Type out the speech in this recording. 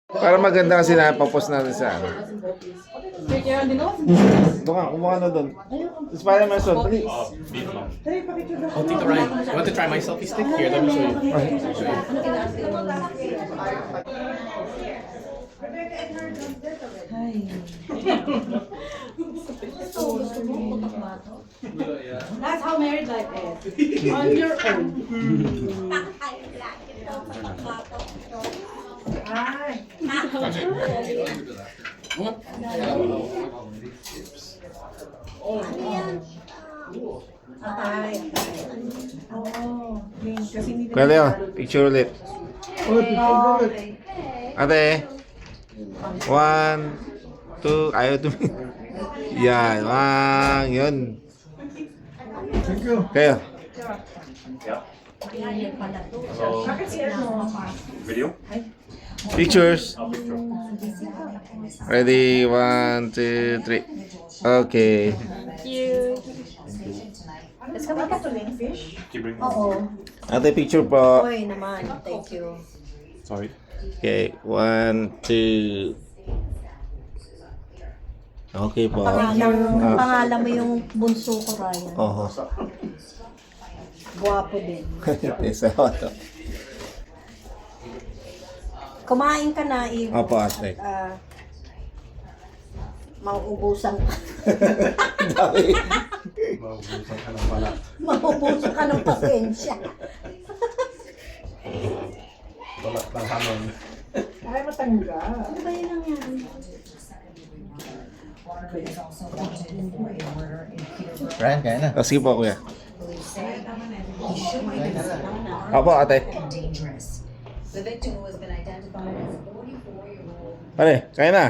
Para maganda kasi napapost natin sa ano. Ito nga, kumuha na doon. Spider-Man suit, please. Oh, Tito Ryan, you want to try my selfie stick? Here, let me show you. That's how married life is. On your own. Ay. Atay. Oo. Kasi hindi Kuya Leo, picture ulit. Ate. 1, 2, ayaw tumingin. Yan, yun. Thank you. Kayo. Bakit si ano? Video? Pictures. Ready, 1, 2, 3. Okay. Fish? Oo. Ate, picture po. Oy naman, thank you. Sorry. Okay, 1, 2. Okay po. Pangalan mo yung bunso ko, Ryan. Oo. Guwapo din. Isa ko to. Kumain ka na, Ivo. Opo, ate. Mauubusan ka. Dami. Maubusan ka ng pala. Mauubusan ka ng pasensya. Balat ng hamon. Ay, matangga. Ano ba yun ang yan? Ryan, kaya na. Sige po, kuya. Opo, ate. The victim was been identified as 44-year-old. Pare, kaya na.